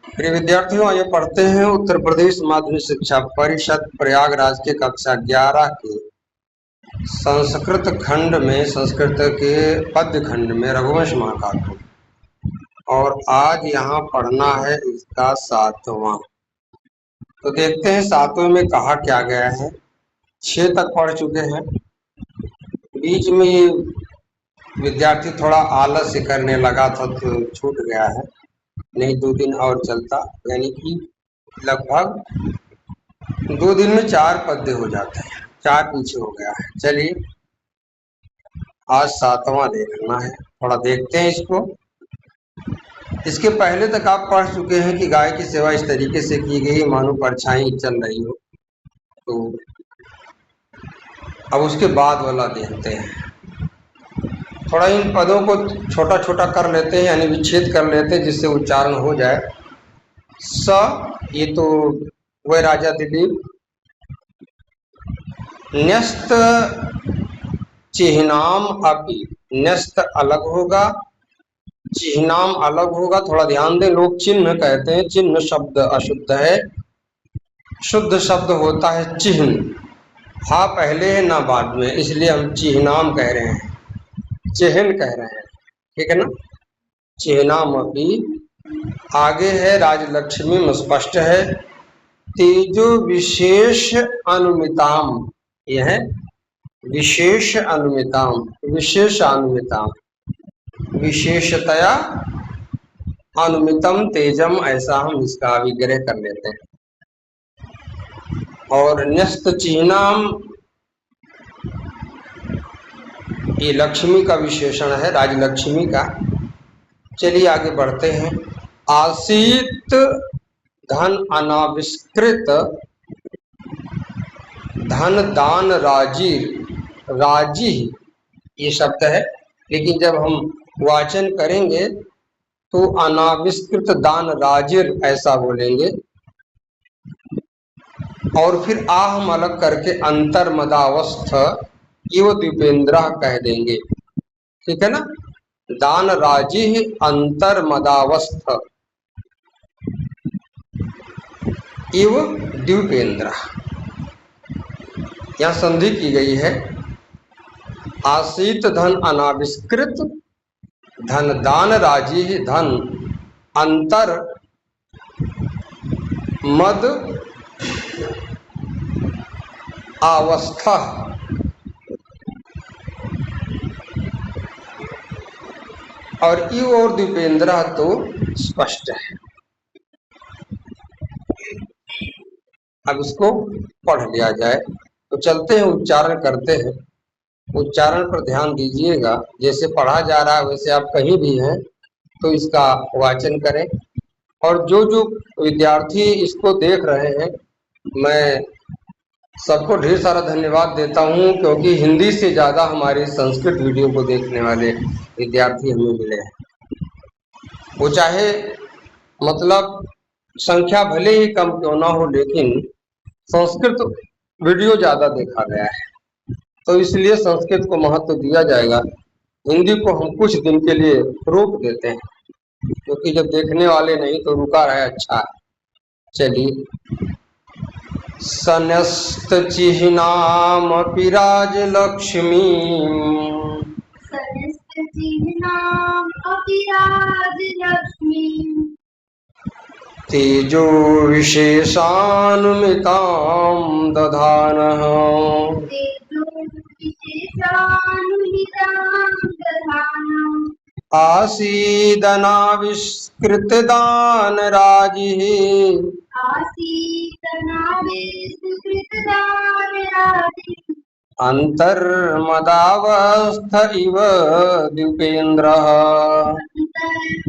प्रिय विद्यार्थियों, आइए पढ़ते हैं उत्तर प्रदेश माध्यमिक शिक्षा परिषद प्रयागराज के कक्षा 11 के संस्कृत खंड में, संस्कृत के पद्य खंड में रघुवंश महाकाव्य। और आज यहाँ पढ़ना है इसका 7वां। तो देखते हैं 7वें में कहा क्या गया है। 6 तक पढ़ चुके हैं। बीच में विद्यार्थी थोड़ा आलस्य करने लगा था तो छूट गया है, नहीं 2 दिन और चलता, यानी कि लगभग 2 दिन में 4 पद्य हो जाते हैं। 4 पीछे हो गया है। चलिए आज 7वां देखना है, थोड़ा देखते हैं इसको। इसके पहले तक आप पढ़ चुके हैं कि गाय की सेवा इस तरीके से की गई मानो परछाई चल रही हो। तो अब उसके बाद वाला देखते हैं। थोड़ा इन पदों को छोटा छोटा कर लेते हैं, यानी विच्छेद कर लेते हैं, जिससे उच्चारण हो जाए। स, ये तो वह राजा दिलीप। न्यस्त चिह्नाम अपि, न्यस्त अलग होगा, चिह्नाम अलग होगा। थोड़ा ध्यान दें, लोग चिन्ह कहते हैं, चिन्ह शब्द अशुद्ध है, शुद्ध शब्द होता है चिन्ह। हा पहले है ना बाद में, इसलिए हम चिह्नाम कह रहे हैं, चिह्न कह रहे हैं, ठीक है ना। चिह्नाम अपि। आगे है राजलक्ष्मी में स्पष्ट है। तेजो विशेष अनुमिताम, यह है विशेष अनुमिताम, विशेष अनुमिताम, विशेषतया अनुमितम तेजम, ऐसा हम इसका विग्रह कर लेते हैं। और न्यस्त चिह्नाम, ये लक्ष्मी का विशेषण है, राजलक्ष्मी का। चलिए आगे बढ़ते हैं। आसीत धन अनाविष्कृत, धन दान राजीर, राजी ये शब्द है, लेकिन जब हम वाचन करेंगे तो अनाविष्कृत दान राजिर ऐसा बोलेंगे। और फिर हम अलग करके अंतर मदावस्थ इव द्वीपेंद्र कह देंगे, ठीक है ना। दान राजी अंतर मदावस्थ इव द्वीपेंद्र, यहाँ संधि की गई है। आसीत धन अनाविष्कृत, धन दान राजी, धन अंतर मद अवस्था, और इव और द्वीपेंद्र तो स्पष्ट है। अब इसको पढ़ लिया जाए। तो चलते हैं, उच्चारण करते हैं। उच्चारण पर ध्यान दीजिएगा, जैसे पढ़ा जा रहा है वैसे आप कहीं भी हैं तो इसका वाचन करें। और जो जो विद्यार्थी इसको देख रहे हैं, मैं सबको ढेर सारा धन्यवाद देता हूं, क्योंकि हिंदी से ज़्यादा हमारे संस्कृत वीडियो को देखने वाले विद्यार्थी हमें मिले हैं। वो चाहे मतलब संख्या भले ही कम क्यों ना हो, लेकिन संस्कृत वीडियो ज़्यादा देखा गया है, तो इसलिए संस्कृत को महत्व दिया जाएगा। हिंदी को हम कुछ दिन के लिए रोक देते हैं, क्योंकि जब देखने वाले नहीं तो रुका रहे अच्छा है। चलिए। सन्यस्त चिह्नामपि राजलक्ष्मी, सन्यस्त चिह्नामपि राजलक्ष्मी, तेजो विशेषानुमितां दधानः, तेजो विशेषानुमितां दधानः, आसीदनाविष्कृतदानराजिः, आसीदनाविष्कृतदानराजिः, अंतर्मदावस्थ इव द्वीपेन्द्रः,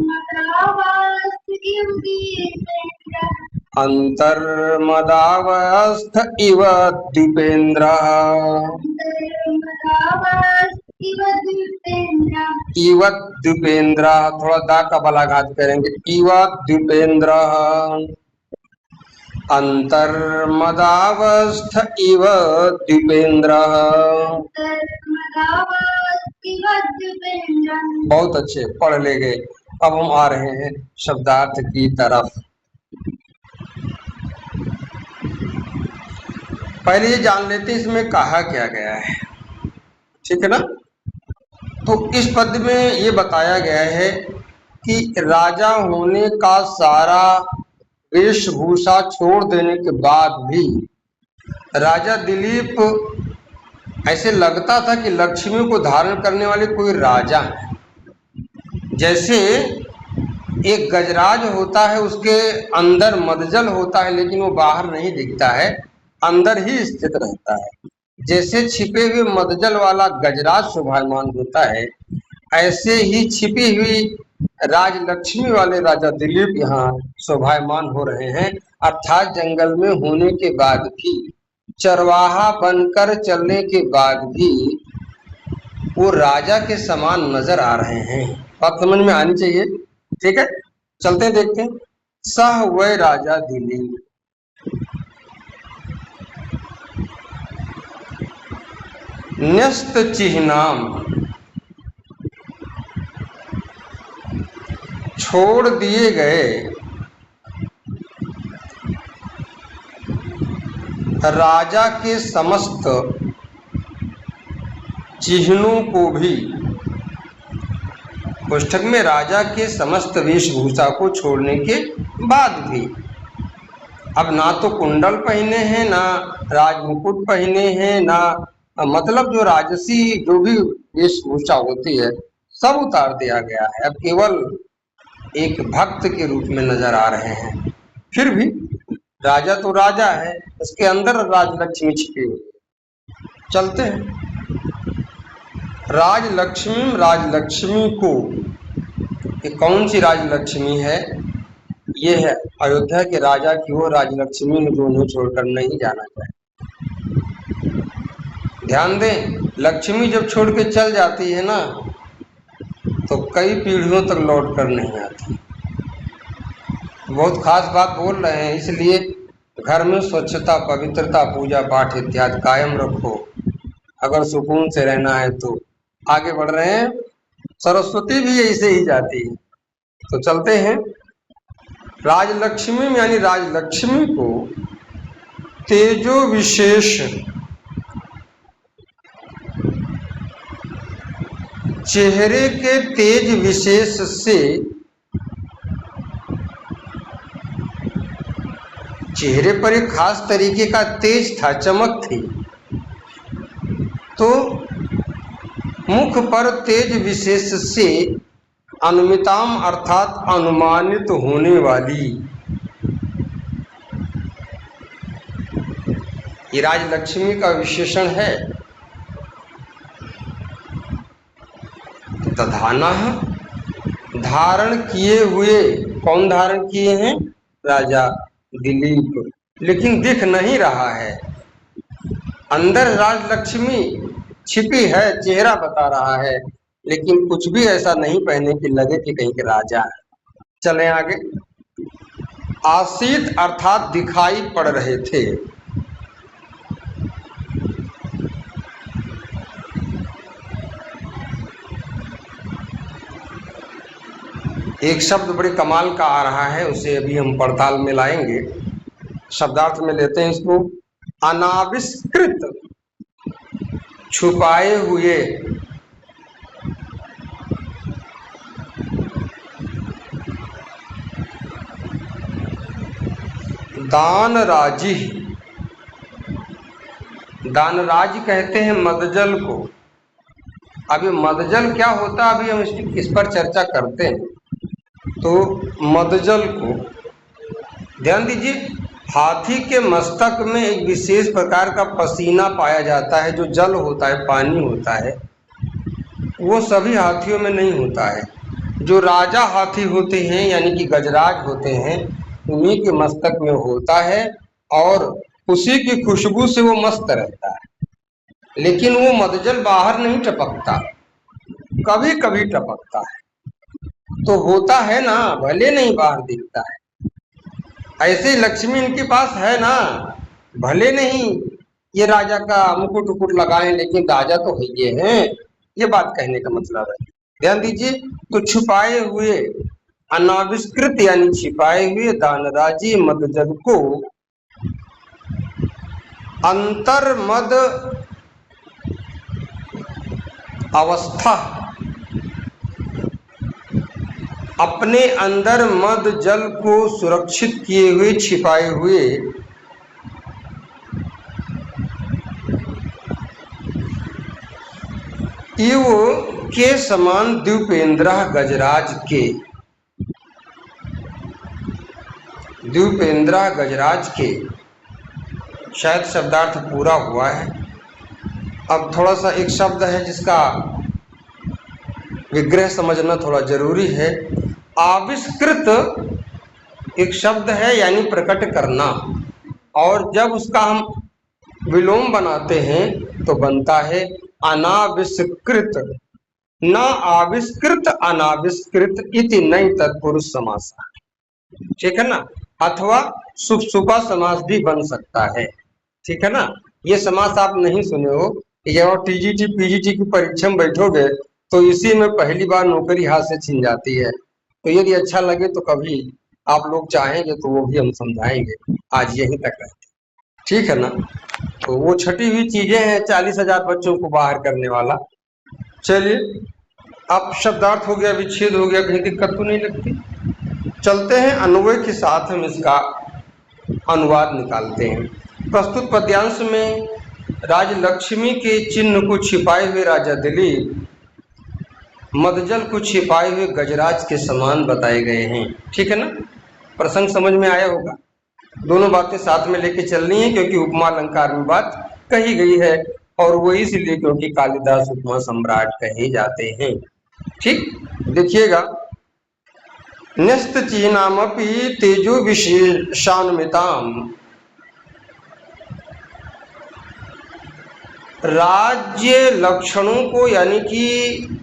अंतर्मदावस्थ इव द्वीपेन्द्रः, अंतर्मदावस्थ इव द्वीपेन्द्रः, अंतर्मदावस्थ इव द्वीपेन्द्रः, इव द्वीपेन्द्रः, थोड़ा दा का बलाघात करेंगे, इव द्वीपेन्द्रः, अंतर्मदावस्थ इव द्वीपेन्द्रः। बहुत अच्छे, पढ़ ले गए। अब हम आ रहे हैं शब्दार्थ की तरफ। पहले ये जान लेते हैं इसमें कहा क्या गया है, ठीक है ना। तो इस पद में ये बताया गया है कि राजा होने का सारा वेशभूषा छोड़ देने के बाद भी राजा दिलीप ऐसे लगता था कि लक्ष्मी को धारण करने वाले कोई राजा है। जैसे एक गजराज होता है, उसके अंदर मदजल होता है लेकिन वो बाहर नहीं दिखता है, अंदर ही स्थित रहता है। जैसे छिपे हुए मदजल वाला गजराज शोभायमान होता है, ऐसे ही छिपी हुई राजलक्ष्मी वाले राजा दिलीप यहाँ शोभायमान हो रहे हैं। अर्थात जंगल में होने के बाद भी, चरवाहा बनकर चलने के बाद भी वो राजा के समान नजर आ रहे हैं। बात समझ में आनी चाहिए, ठीक है। चलते हैं, देखते हैं। सह वै राजा दिलीप, न्यस्त चिह्नाम, छोड़ दिए गए राजा के समस्त चिन्हों को भी, पुस्तक में राजा के समस्त वेशभूषा को छोड़ने के बाद भी, अब ना तो कुंडल पहने हैं, ना राजमुकुट पहने हैं, ना मतलब जो राजसी जो भी वेशभूषा होती है सब उतार दिया गया है। अब केवल एक भक्त के रूप में नजर आ रहे हैं। फिर भी राजा तो राजा है, उसके अंदर राजलक्ष्मी छिपी हुई। चलते हैं। राजलक्ष्मी को, ये कौन सी राजलक्ष्मी है? ये है अयोध्या के राजा की वो राजलक्ष्मी ने जो उन्हें छोड़कर नहीं जाना चाहिए। ध्यान दें, लक्ष्मी जब छोड़ के चल जाती है ना तो कई पीढ़ियों तक लौट कर नहीं आती। बहुत खास बात बोल रहे हैं, इसलिए घर में स्वच्छता, पवित्रता, पूजा पाठ इत्यादि कायम रखो। अगर सुकून से रहना है तो आगे बढ़ रहे हैं। सरस्वती भी ऐसे ही जाती है। तो चलते हैं। राजलक्ष्मी यानी राजलक्ष्मी को तेजो विशेष, चेहरे के तेज विशेष से, चेहरे पर एक खास तरीके का तेज था, चमक थी। तो मुख पर तेज विशेष से अनुमिताम अर्थात अनुमानित होने वाली, ये राजलक्ष्मी का विशेषण है। तधाना, धारण किए हुए, कौन धारण किए हैं? राजा दिलीप। लेकिन दिख नहीं रहा है, अंदर राजलक्ष्मी छिपी है, चेहरा बता रहा है, लेकिन कुछ भी ऐसा नहीं पहने कि लगे कि कहीं के राजा है। चलें आगे। आसीत अर्थात दिखाई पड़ रहे थे। एक शब्द बड़े कमाल का आ रहा है, उसे अभी हम पड़ताल में लाएंगे, शब्दार्थ में लेते हैं इसको। अनाविष्कृत, छुपाए हुए, दानराजी, दानराज कहते हैं मदजल को। अभी मदजल क्या होता है, अभी हम इस पर चर्चा करते हैं। तो मदजल को ध्यान दीजिए, हाथी के मस्तक में एक विशेष प्रकार का पसीना पाया जाता है, जो जल होता है, पानी होता है, वो सभी हाथियों में नहीं होता है। जो राजा हाथी होते हैं यानी कि गजराज होते हैं, उन्हीं के मस्तक में होता है और उसी की खुशबू से वो मस्त रहता है। लेकिन वो मदजल बाहर नहीं टपकता, कभी कभी टपकता है, तो होता है ना, भले नहीं बाहर दिखता है। ऐसे लक्ष्मी इनके पास है ना, भले नहीं ये राजा का मुकुट उकुट लगाए, लेकिन राजा तो है ये हैं, ये बात कहने का मतलब है। ध्यान दीजिए। तो छुपाए हुए, अनाविष्कृत यानी छिपाए हुए दानराजी मदजल को अंतर्मद अवस्था, अपने अंदर मद जल को सुरक्षित किए हुए, छिपाए हुए इव के समान द्वीपेंद्र गजराज के, द्वीपेंद्र गजराज के, शायद शब्दार्थ पूरा हुआ है। अब थोड़ा सा एक शब्द है जिसका विग्रह समझना थोड़ा जरूरी है। आविष्कृत एक शब्द है यानी प्रकट करना, और जब उसका हम विलोम बनाते हैं तो बनता है अनाविष्कृत। न आविष्कृत अनाविष्कृत इति नई तत्पुरुष समास, ठीक है ना। अथवा शुभशुभा समास भी बन सकता है, ठीक है ना। ये समास आप नहीं सुने हो कि जब टीजीटी पीजीटी की परीक्षा में बैठोगे तो इसी में पहली बार नौकरी हाथ से छीन जाती है। तो यदि अच्छा लगे तो कभी आप लोग चाहेंगे तो वो भी हम समझाएंगे। आज यहीं तक रहते, ठीक है ना। तो वो छटी हुई चीजें हैं, 40,000 बच्चों को बाहर करने वाला। चलिए, अब शब्दार्थ हो गया, विच्छेद हो गया, कहीं दिक्कत तो नहीं लगती। चलते हैं अन्वय के साथ हम इसका अनुवाद निकालते हैं। प्रस्तुत पद्यांश में राजलक्ष्मी के चिन्ह को छिपाए हुए राजा दिलीप मदजल को छिपाए हुए गजराज के समान बताए गए हैं, ठीक है ना। प्रसंग समझ में आया होगा। दोनों बातें साथ में लेके चलनी है क्योंकि उपमा अलंकार में बात कही गई है, और वो इसलिए क्योंकि कालिदास उपमा सम्राट कहे जाते हैं। ठीक, देखिएगा। न्यस्त चिह्नामपि तेजो विशेषान्विताम, राज्य लक्षणों को यानी कि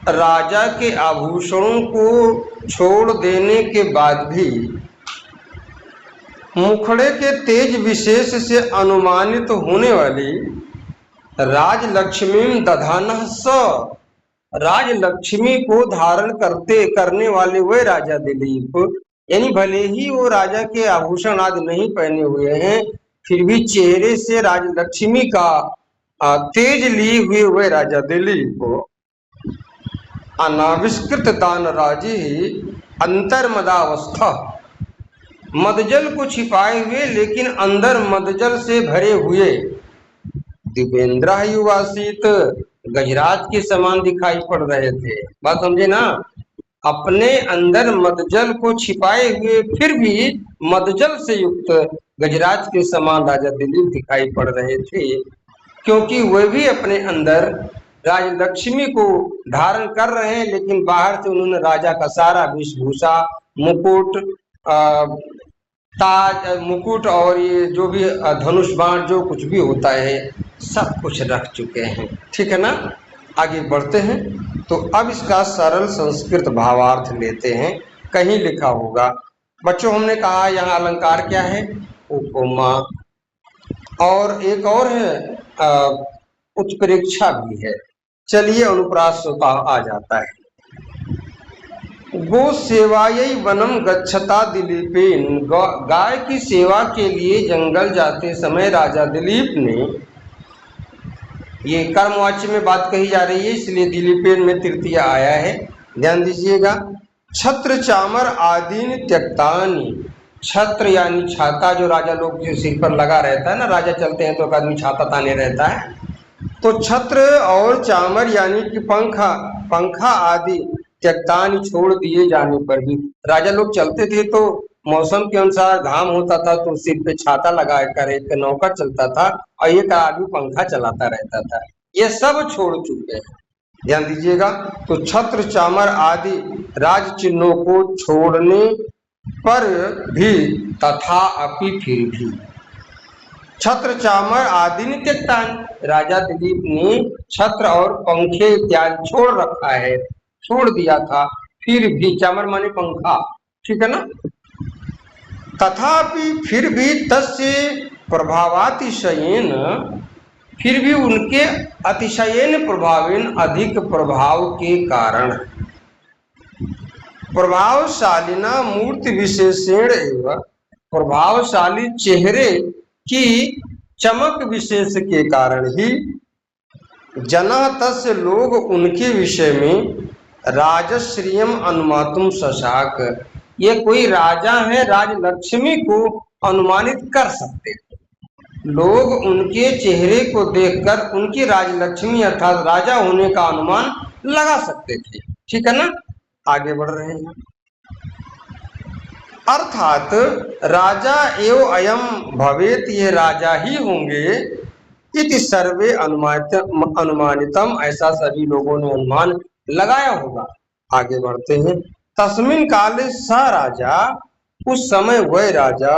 राजा के आभूषणों को छोड़ देने के बाद भी मुखड़े के तेज विशेष से अनुमानित होने वाली राजलक्ष्मी दधानः स, राजलक्ष्मी को धारण करने वाले वे राजा दिलीप, यानी भले ही वो राजा के आभूषण आदि नहीं पहने हुए हैं, फिर भी चेहरे से राजलक्ष्मी का तेज लिए हुए वे राजा दिलीप अनाविष्कृत दान राजी अंतर्मदावस्था, मदजल को छिपाए हुए लेकिन अंदर मदजल से भरे हुए दिव्येंद्र युवासित गजराज के समान दिखाई पड़ रहे थे। बात समझे ना। अपने अंदर मदजल को छिपाए हुए फिर भी मदजल से युक्त गजराज के समान राजा दिलीप दिखाई पड़ रहे थे, क्योंकि वे भी अपने अंदर राजलक्ष्मी को धारण कर रहे हैं, लेकिन बाहर से उन्होंने राजा का सारा वेशभूषा, मुकुट, ताज, मुकुट और ये जो भी धनुष बाण जो कुछ भी होता है सब कुछ रख चुके हैं, ठीक है ना। आगे बढ़ते हैं तो अब इसका सरल संस्कृत भावार्थ लेते हैं। कहीं लिखा होगा बच्चों, हमने कहा यहाँ अलंकार क्या है, उपमा, और एक और है उत्प्रेक्षा भी है। चलिए अनुप्रास आ जाता है। गो सेवायै वनम गच्छता दिलीपेन, गाय की सेवा के लिए जंगल जाते समय राजा दिलीप ने, ये कर्मवाच्य में बात कही जा रही है इसलिए दिलीपेन में तृतीय आया है, ध्यान दीजिएगा। छत्र चामर आदीन त्यक्तानि, छत्र यानी छाता जो राजा लोग के सिर पर लगा रहता है ना, राजा चलते हैं तो एक आदमी छाता ताने रहता है, तो छत्र और चामर यानी कि पंखा आदि त्यक्तानि छोड़ दिए जाने पर भी, राजा लोग चलते थे तो मौसम के अनुसार घाम होता था तो सिर पे छाता लगा कर एक नौकर चलता था और एक आदमी पंखा चलाता रहता था। ये सब छोड़ चुके हैं, ध्यान दीजिएगा। तो छत्र चामर आदि राज चिन्हों को छोड़ने पर भी, तथा अपि फिर भी, छत्र चामर आदि त्यक्तान, राजा दिलीप ने छत्र और पंखे इत्यादि छोड़ रखा है, छोड़ दिया था, फिर भी, चामर माने पंखा, ठीक है ना। तथापि फिर भी तस्य प्रभावातिशयेन, फिर भी उनके अतिशयेन प्रभावेन अधिक प्रभाव के कारण, प्रभावशालिना मूर्ति विशेषण एवं, प्रभावशाली चेहरे की चमक विशेष के कारण ही जना तस्य लोग उनके विषय में राजश्रियम अनुमातुम सशाक, ये कोई राजा है राजलक्ष्मी को अनुमानित कर सकते थे। लोग उनके चेहरे को देखकर उनकी राजलक्ष्मी अर्थात राजा होने का अनुमान लगा सकते थे। ठीक है ना, आगे बढ़ रहे हैं। अर्थात राजा एव अयम भवेत, ये राजा ही होंगे। इति सर्वे अनुमानितम, ऐसा सभी लोगों ने अनुमान लगाया होगा। आगे बढ़ते हैं। तस्मिन काले स राजा, उस समय वह राजा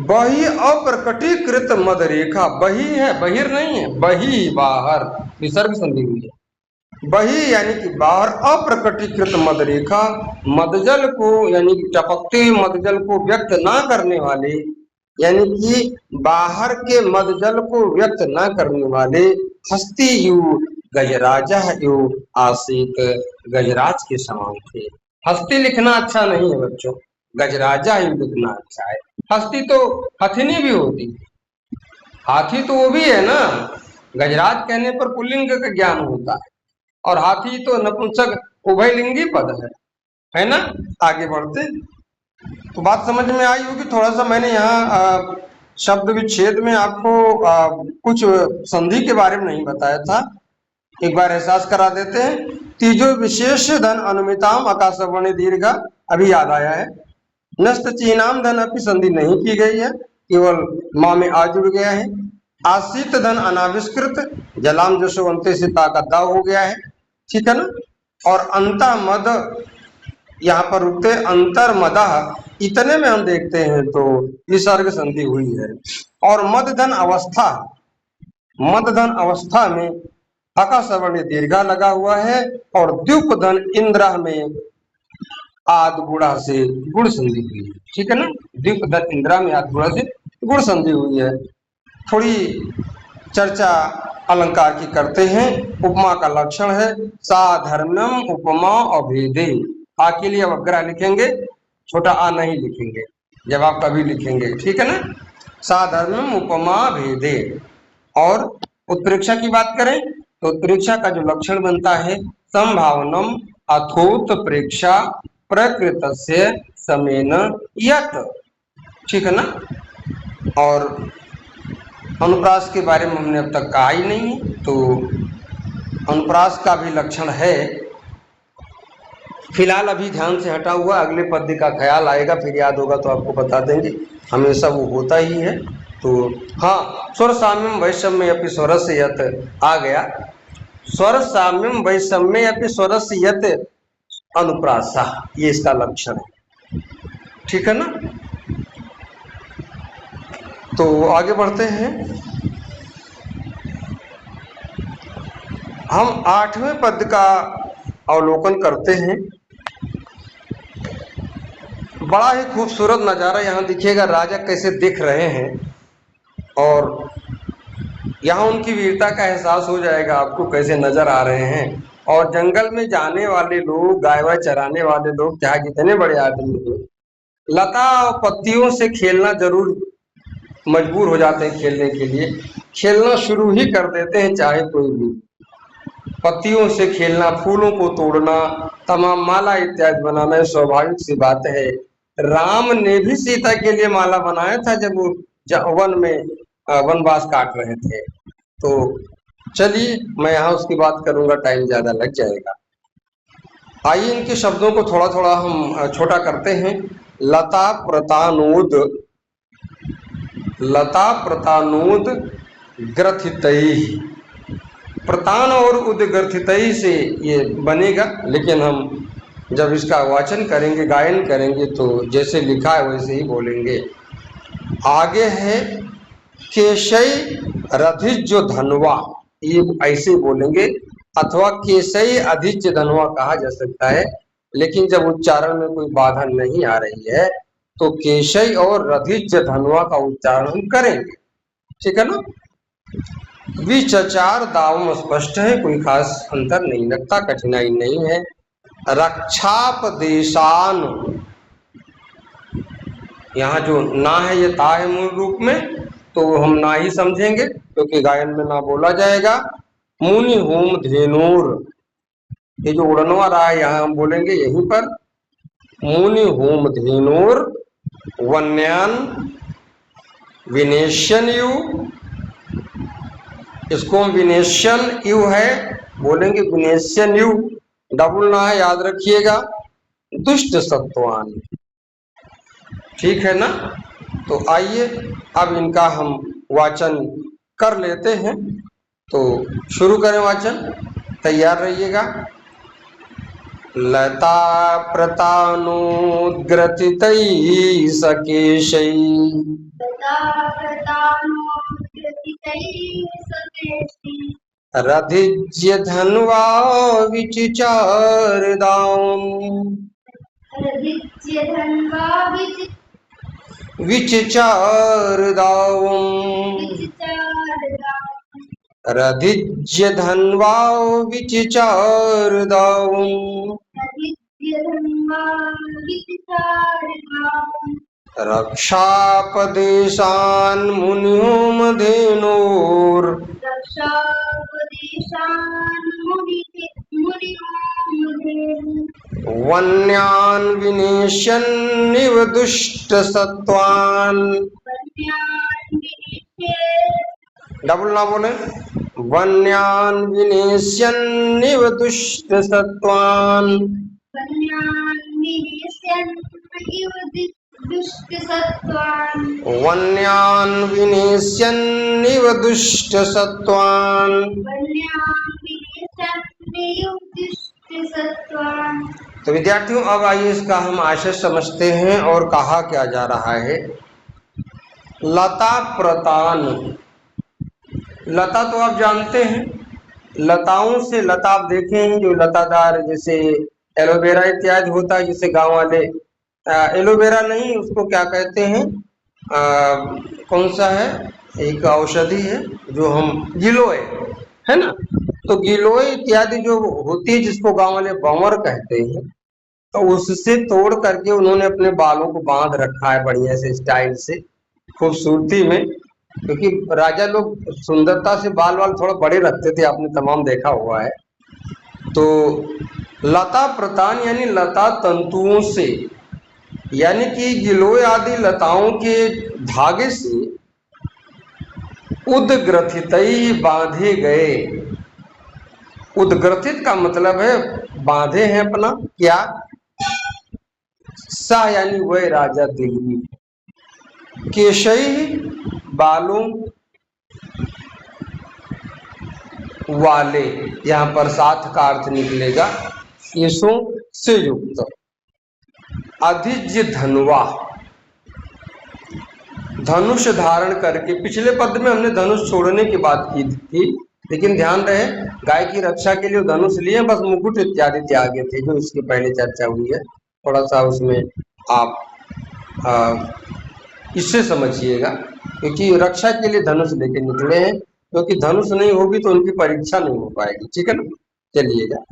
बही अप्रकटीकृत मदरेखा, बही है बहिर नहीं है, बही बाहर विसर्ग संधि हुई है। बही यानी कि बाहर, अप्रकटीकृत मदरेखा, मदजल को यानी कि टपकते हुए मदजल को व्यक्त ना करने वाले, यानी कि बाहर के मदजल को व्यक्त ना करने वाले हस्ती यु गजराजा यु आसित, गजराज के समान थे। हस्ती लिखना अच्छा नहीं है बच्चों, गजराजा यु लिखना अच्छा है। हस्ती तो हथिनी भी होती है, हाथी तो वो भी है ना। गजराज कहने पर पुल्लिंग का ज्ञान होता है और हाथी तो नपुंसक उभयलिंगी पद है ना। आगे बढ़ते तो बात समझ में आई होगी। थोड़ा सा मैंने यहाँ शब्द विच्छेद में आपको कुछ संधि के बारे में नहीं बताया था, एक बार एहसास करा देते हैं। तीजो विशेष धन अनुमिताम आकाशवाणी दीर्घ, अभी याद आया है। नष्ट चीनाम धन अपनी संधि नहीं की गई है, केवल माँ में आ जुड़ गया है। आशीत धन अनाविष्कृत, जलाम जसो अंत्य से ताकत हो गया है। ठीक है ना। और अंता मद यहाँ पर रुकते, अंतर मदह इतने में हम देखते हैं तो विसर्ग संधि हुई है। और मदधन अवस्था, मदधन अवस्था में आकाशवाणी दीर्घा लगा हुआ है। और द्युपधन इंद्र में आद गुड़ा से गुड़ संधि हुई है। ठीक है ना, द्युपधन इंद्रा में आद गुड़ा से गुड़ संधि हुई है। थोड़ी चर्चा अलंकार की करते हैं। उपमा का लक्षण है साधर्म्यम उपमा अभेदे, आ के लिए अवग्रह लिखेंगे, छोटा आ नहीं लिखेंगे जब आप कभी लिखेंगे। ठीक है ना, साधर्म्यम उपमा भेदे। और उत्प्रेक्षा की बात करें तो उत्प्रेक्षा का जो लक्षण बनता है संभावनम अथोत प्रेक्षा प्रकृतस्य समेन यत। ठीक है ना। और अनुप्रास के बारे में हमने अब तक कहा ही नहीं है, तो अनुप्रास का भी लक्षण है। फिलहाल अभी ध्यान से हटा हुआ, अगले पद्य का ख्याल आएगा फिर याद होगा तो आपको बता देंगे, हमेशा वो होता ही है। तो हाँ, स्वर साम्यम वैषम्य अपि स्वरस्य यत आ गया। स्वर साम्यम वैषम्य अपि स्वरस्य यत अनुप्रासा, ये इसका लक्षण है। ठीक है ना। तो आगे बढ़ते हैं। हम 8वें पद का अवलोकन करते हैं। बड़ा ही खूबसूरत नज़ारा यहाँ दिखेगा, राजा कैसे दिख रहे हैं और यहाँ उनकी वीरता का एहसास हो जाएगा आपको, कैसे नजर आ रहे हैं। और जंगल में जाने वाले लोग, गाय वाय चराने वाले लोग, चाहे जितने बड़े आदमी हो, लता और पत्तियों से खेलना जरूर मजबूर हो जाते हैं खेलने के लिए, खेलना शुरू ही कर देते हैं चाहे कोई भी। पत्तियों से खेलना, फूलों को तोड़ना, तमाम माला इत्यादि बनाना स्वाभाविक सी बात है। राम ने भी सीता के लिए माला बनाया था जब वो वन में वनवास काट रहे थे। तो चलिए मैं यहाँ उसकी बात करूंगा, टाइम ज्यादा लग जाएगा। आइए इनके शब्दों को थोड़ा थोड़ा हम छोटा करते हैं। लता प्रतानोद, लता प्रतानोद ग्रथितई, प्रतान और उद्ग्रथितई से ये बनेगा, लेकिन हम जब इसका वाचन करेंगे, गायन करेंगे तो जैसे लिखा है वैसे ही बोलेंगे। आगे है केशई रधिज्य धनवा, ये ऐसे बोलेंगे, अथवा केशई अधिज्य धनवा कहा जा सकता है, लेकिन जब उच्चारण में कोई बाधा नहीं आ रही है तो केशई और रधिज्य धनवा का उच्चारण हम करेंगे। ठीक है ना। विचचार दावम स्पष्ट है, कोई खास अंतर नहीं लगता, कठिनाई नहीं है। रक्षापदेशान, यहाँ जो ना है ये ता है मूल रूप में, तो हम ना ही समझेंगे क्योंकि गायन में ना बोला जाएगा। मुनि होम धेनुर, ये जो उड़न वाला है यहाँ हम बोलेंगे यहीं पर। मुनि होम धेनुर वन्यान विनेशन यु, इसको हम विनेशन यु है बोलेंगे, विनेशन यु, डबल ना है याद रखिएगा। दुष्ट सत्वान, ठीक है ना। तो आइए अब इनका हम वाचन कर लेते हैं। तो शुरू करें वाचन, तैयार रहिएगा। लता प्रतानोद्ग्रथितैः सकेशैः रधिज्य धन्वा विचिचारदाम् रधिज्य धन्वा विचिचारदाम् रक्षापदेशान् मुनिहोम धेनोर् वन्यान् विनेश्यन्निव दुष्टसत्त्वान्, डबल ना बोले, वन्यान् विनेश्यन्निव दुष्टसत्त्वान् वन्यान् विनेश्यन्निव दुष्टसत्त्वान्। तो विद्यार्थियों अब आइए इसका हम आशय समझते हैं और कहा क्या जा रहा है। लता प्रतान, लता तो आप जानते हैं, लताओं से, लता आप देखे हैं जो लतादार जैसे एलोवेरा इत्यादि होता है, जिसे गांव वाले एलोवेरा नहीं उसको क्या कहते हैं, कौन सा है, एक औषधि है जो हम गिलोय है ना, तो गिलोय इत्यादि जो होती है जिसको गांव वाले बंवर कहते हैं, तो उससे तोड़ करके उन्होंने अपने बालों को बांध रखा है बढ़िया से स्टाइल से, खूबसूरती में, क्योंकि राजा लोग सुंदरता से बाल वाल थोड़ा बड़े रखते थे, आपने तमाम देखा हुआ है। तो लता प्रतान यानी लता तंतुओं से, यानी कि गिलोय आदि लताओं के धागे से उद्ग्रथितई बांधे गए। उद्ग्रथित का मतलब है बांधे हैं अपना, क्या, सा यानी वह राजा दिल्ली, केशई बालों वाले, यहाँ पर साथ का अर्थ निकलेगा केशों से युक्त। अधिज्य धनुवा, धनुष धारण करके, पिछले पद में हमने धनुष छोड़ने की बात की थी, लेकिन ध्यान रहे गाय की रक्षा के लिए धनुष लिए, बस मुकुट इत्यादि त्यागे थे जो इसके पहले चर्चा हुई है, थोड़ा सा उसमें आप इससे समझिएगा, क्योंकि रक्षा के लिए धनुष लेके निकले हैं, क्योंकि धनुष नहीं होगी तो उनकी परीक्षा नहीं हो पाएगी, ठीक है ना। चलिएगा,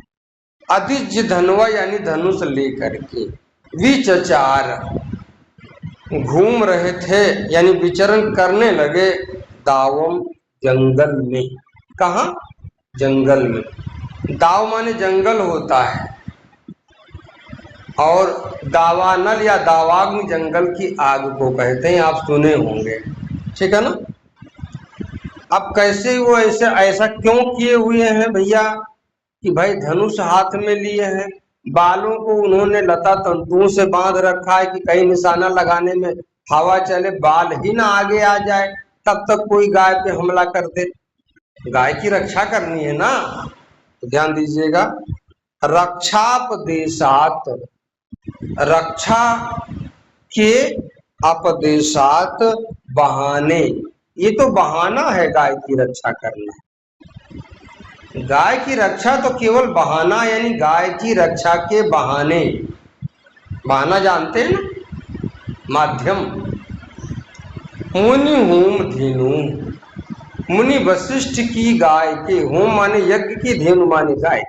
अधिज्य धनुवा यानी धनुष लेकर के, विचचार घूम रहे थे यानी विचरण करने लगे, दावम जंगल में, कहा, जंगल में, दाव माने जंगल होता है, और दावानल या दावाग्नि जंगल की आग को कहते हैं, आप सुने होंगे, ठीक है ना। अब कैसे वो ऐसा क्यों किए हुए हैं भैया, कि भाई धनुष हाथ में लिए हैं, बालों को उन्होंने लता तंतुओं से बांध रखा है कि कहीं निशाना लगाने में हवा चले, बाल ही ना आगे आ जाए, तब तक कोई गाय पे हमला कर दे, गाय की रक्षा करनी है ना। तो ध्यान दीजिएगा, रक्षापदेशात, रक्षा के अपदेशात बहाने, ये तो बहाना है गाय की रक्षा करना, गाय की रक्षा तो केवल बहाना, यानी गाय की रक्षा के बहाने, बहाना जानते हैं ना, माध्यम। मुनि होम धेनु, मुनि वशिष्ठ की गाय के, होम माने यज्ञ की, धेनु माने गाय,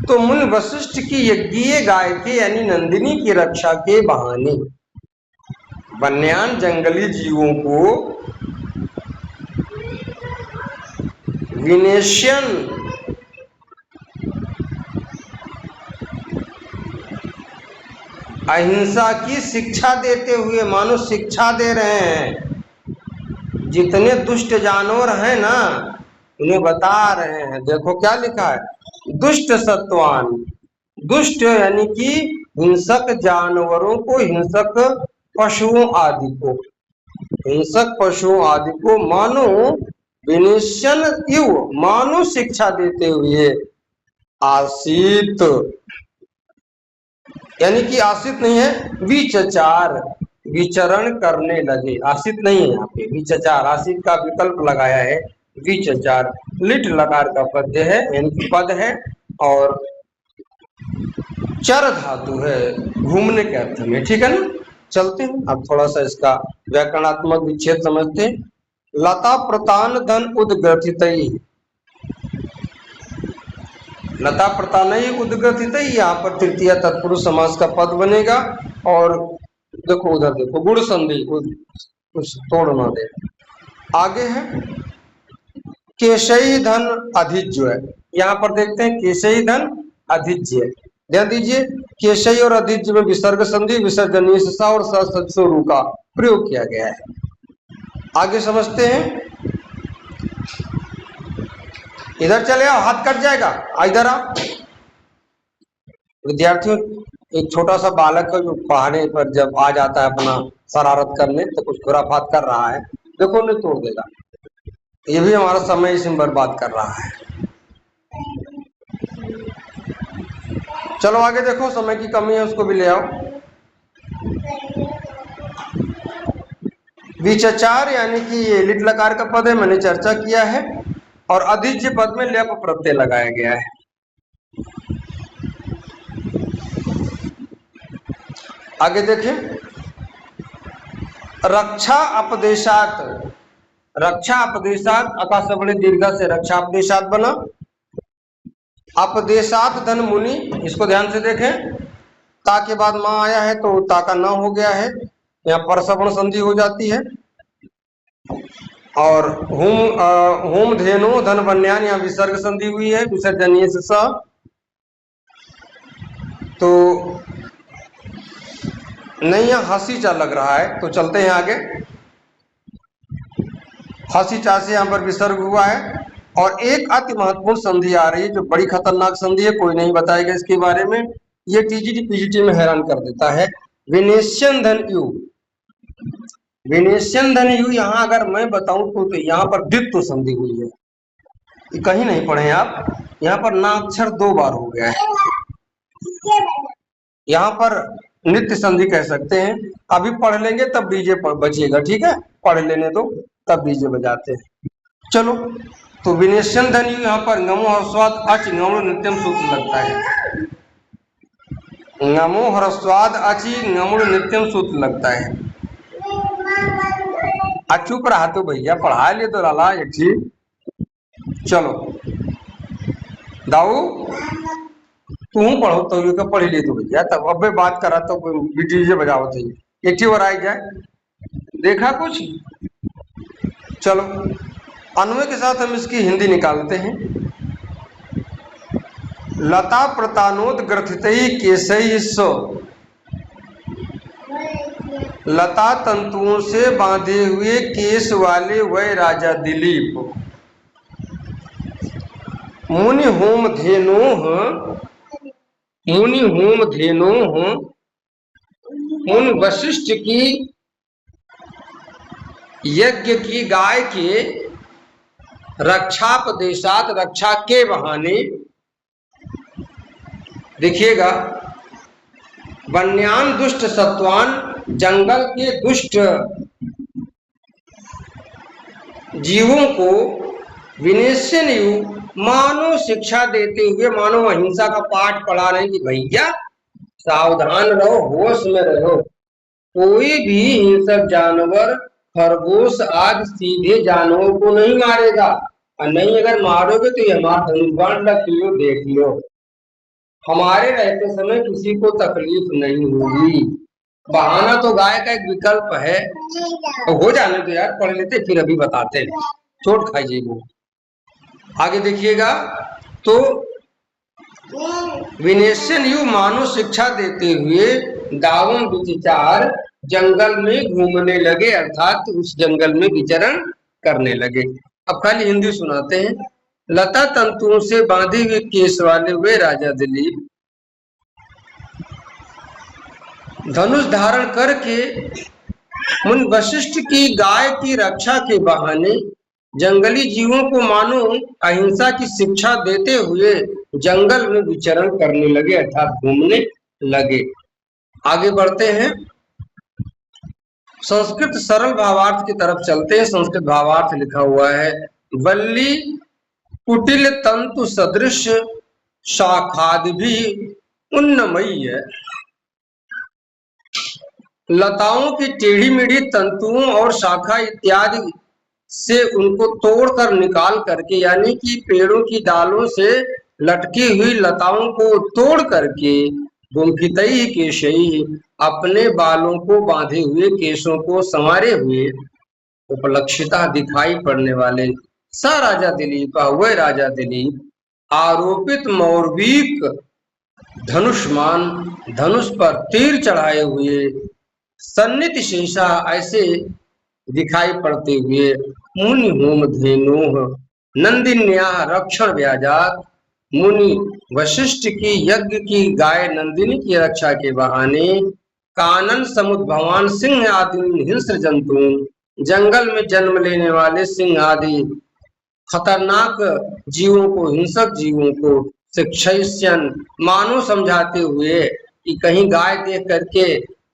तो मुनि वशिष्ठ की यज्ञीय गाय के यानी नंदिनी की रक्षा के बहाने वन्ययान जंगली जीवों को विनेशियन अहिंसा की शिक्षा देते हुए, मानो शिक्षा दे रहे हैं। जितने दुष्ट जानवर हैं ना, उन्हें बता रहे हैं। देखो क्या लिखा है, दुष्ट सत्वान। दुष्ट यानी कि हिंसक जानवरों को, हिंसक पशुओं आदि को, हिंसक पशुओं आदि को मानो विनेशन इव, मानो शिक्षा देते हुए आसित, यानी कि आसित नहीं है, विचचार, विचरण करने लगे। आसित नहीं है यहाँ पे, विचचार, आसित का विकल्प लगाया है, विचचार। लिट लकार का पद्य है, यानी कि पद है, और चर धातु है, घूमने के अर्थ में। ठीक है ना, चलते हैं अब थोड़ा सा इसका व्याकरणात्मक विच्छेद समझते हैं। लता प्रतान धन उद्ग्रथित, लता प्रतानई उद्ग्रथित, यहाँ पर तृतीय तत्पुरुष समास का पद बनेगा। और देखो उधर देखो, गुण संधि, कुछ तोड़ ना दे। आगे है केशई धन अधिज्य है, यहाँ पर देखते हैं केशई धन अधिज्य। ध्यान दीजिए, केशई और अधिज्य में विसर्ग संधि, विसर्जनीय सा और सत्सुरु का प्रयोग किया गया है। आगे समझते हैं, इधर चले आओ, हाथ कट जाएगा, इधर आओ। विद्यार्थियों, एक छोटा सा बालक है जो पहाड़े पर जब आ जाता है अपना शरारत करने, तो कुछ खुराफात कर रहा है, देखो नहीं तोड़ देगा। ये भी हमारा समय इसी में बर्बाद कर रहा है। चलो आगे देखो, समय की कमी है, उसको भी ले आओ। विचचार यानी कि ये लिट लकार का पद है, मैंने चर्चा किया है, और अधिज्य पद में लेप प्रत्यय लगाया गया है। आगे देखें, रक्षा अपदेशात, रक्षा अपदेशात, आकाश बड़े दीर्घा से रक्षा अपदेशात बना। अपदेशात धन मुनि, इसको ध्यान से देखें, ता के बाद मां आया है तो ता का न हो गया है, यहाँ पर सवर्ण संधि हो जाती है। और होम धेनु धन वन्यान, यहाँ विसर्ग संधि हुई है, विसर्जनीय से स। तो नहीं, यहाँ हंसी चा लग रहा है, तो चलते हैं आगे। हंसी चा से यहाँ पर विसर्ग हुआ है, और एक अति महत्वपूर्ण संधि आ रही है जो बड़ी खतरनाक संधि है, कोई नहीं बताएगा इसके बारे में। ये टीजीटी पीजीटी में हैरान कर देता है। विनेशियन धन यू, विनेशियन धन यू, यहाँ अगर मैं बताऊं तो यहाँ पर द्वित्व संधि हुई है, ये कहीं नहीं पढ़े आप, यहाँ पर ना अक्षर 2 बार हो गया है। यहाँ पर नित्य संधि कह सकते हैं। अभी पढ़ लेंगे तब डीजे बचेगा, ठीक है, पढ़ लेने दो तब डीजे बजाते हैं। चलो, तो विनेशन धन यहाँ पर नमो हरस्वाद अच नमो नित्यम सूत्र लगता है, नमो हरस्वाद अचि नमो नित्यम सूत्र लगता है। चुप रहा तो भैया, पढ़ा लिए तो लाला एक चीज। चलो दाऊ, तू पढ़ो तो ये पढ़ लिए तो भैया, तब अब बात करा तो डीजे बजाओ थे, एक ही और आई जाए, देखा कुछ। चलो अन्वय के साथ हम इसकी हिंदी निकालते हैं। लता प्रतानोद ग्रथितई केसई सो, लता तंतुओं से बांधे हुए केस वाले वह राजा दिलीप, मुनि होम धेनु, मुनि होम धेनु, मुनि वशिष्ठ की यज्ञ की गाय के रक्षापदेशात, रक्षा के बहाने, देखिएगा, वन्यान दुष्ट सत्वान, जंगल के दुष्ट जीवों को विनेशन यु, मानो शिक्षा देते हुए, मानो अहिंसा का पाठ पढ़ा रहे कि भैया सावधान रहो, होश में रहो, कोई भी हिंसक जानवर, खरगोश आदि सीधे जानवरों को नहीं मारेगा, और नहीं अगर मारोगे तो ये हमारा धनुर्बाण रख लियो, देख लियो, हमारे रहते समय किसी को तकलीफ नहीं होगी। बहाना तो गाय का एक विकल्प है। तो हो जाने तो यार, पढ़ लेते फिर अभी बताते हैं, चोट खाइए वो। आगे देखिएगा, तो विनेशन यू मानो शिक्षा देते हुए दावम विचार जंगल में घूमने लगे, अर्थात उस जंगल में विचरण करने लगे। अब खाली हिंदी सुनाते हैं। लता तंतुओं से बांधे हुए केस वाले वे राजा दिलीप धनुष धारण करके मुनि वशिष्ठ की गाय की रक्षा के बहाने जंगली जीवों को मानो अहिंसा की शिक्षा देते हुए जंगल में विचरण करने लगे, अर्थात घूमने लगे। आगे बढ़ते हैं, संस्कृत सरल भावार्थ की तरफ चलते हैं। संस्कृत भावार्थ लिखा हुआ है, वल्ली कुटिल तंतु सदृश शाखादि भी उन्नमयी। लताओं की टेढ़ी मेढ़ी तंतुओं और शाखा इत्यादि से उनको तोड़कर निकाल करके, यानी कि पेड़ों की डालों से लटकी हुई लताओं को तोड़ करके गुम्फितई केशई अपने बालों को बांधे हुए, केशों को संवारे हुए, उपलक्षिता दिखाई पड़ने वाले स राजा दिलीप, वह राजा दिलीप आरोपित मौर्वीक धनुष्मान, धनुष पर तीर चढ़ाए हुए, सन्नित शेषा ऐसे दिखाई पड़ते हुए, मुनि होम धेनु नंदिन्या रक्षण व्याजात, मुनि वशिष्ठ की यज्ञ की गाय नंदिनी की रक्षा के बहाने कानन समुद्भवान सिंह आदि हिंस्र जंतु, जंगल में जन्म लेने वाले सिंह आदि खतरनाक जीवों को, हिंसक जीवों को शिक्षयन मानो समझाते हुए कि कहीं गाय देख करके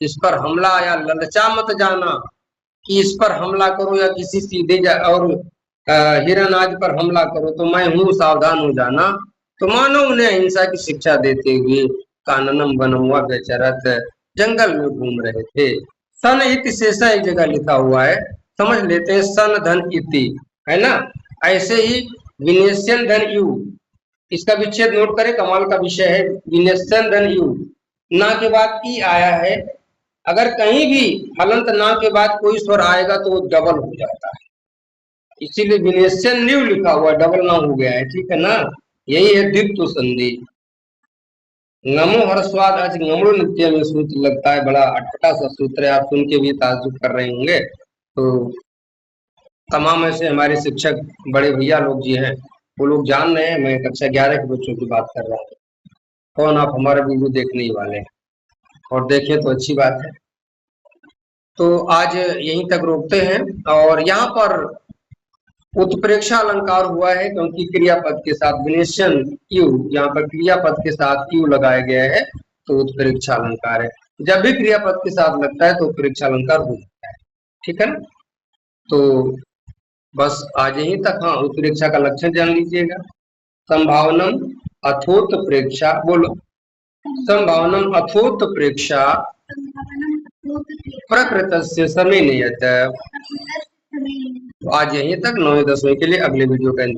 इस पर हमला या ललचा मत जाना कि इस पर हमला करो, या किसी सीधे और हिरण आदि पर हमला करो, तो मैं हूँ, सावधान हो जाना। तो मानो उन्हें अहिंसा की शिक्षा देते हुए काननम वनमुआ बेचरत जंगल में घूम रहे थे। सन इति शेषा एक जगह लिखा हुआ है, समझ लेते हैं। सन धन इति है ना, ऐसे ही विनेशियन धन यू, इसका विच्छेद नोट करें, कमाल का विषय है। विनेशियन धन यू, ना के बाद ई आया है, अगर कहीं भी हलंत ना के बाद कोई स्वर आएगा तो वो डबल हो जाता है, इसीलिए विनेशियन न्यू लिखा हुआ, डबल ना हो गया है, ठीक है ना। यही है द्वित्व संधि। नमो हर्षवाद आज नमो नित्य में सूत्र लगता है, बड़ा अटपटा सा सूत्र है, आप सुन के भी ताज्जुब कर रहे होंगे। तो तमाम ऐसे हमारे शिक्षक बड़े भैया लोग जी हैं, वो लोग जान रहे हैं मैं कक्षा 11 के बच्चों की बात कर रहा हूँ। कौन आप हमारा वीडियो देखने ही वाले हैं, और देखें तो अच्छी बात है। तो आज यहीं तक रोकते हैं, और यहाँ पर उत्प्रेक्षा अलंकार हुआ है क्योंकि क्रियापद के साथ विनेशन यू, यहाँ पर क्रियापद के साथ यू लगाया गया है, तो उत्प्रेक्षा अलंकार है। जब भी क्रियापद के साथ लगता है तो उत्प्रेक्षा अलंकार हो जाता है, ठीक है ना। तो बस आज यहीं तक। हाँ, उत्प्रेक्षा का लक्षण जान लीजिएगा। संभावनम अथोत प्रेक्षा, बोलो, संभावनम अथोत प्रेक्षा प्रकृतस्य समय नियत। तो आज यहीं तक, 9वीं 10वीं के लिए अगले वीडियो का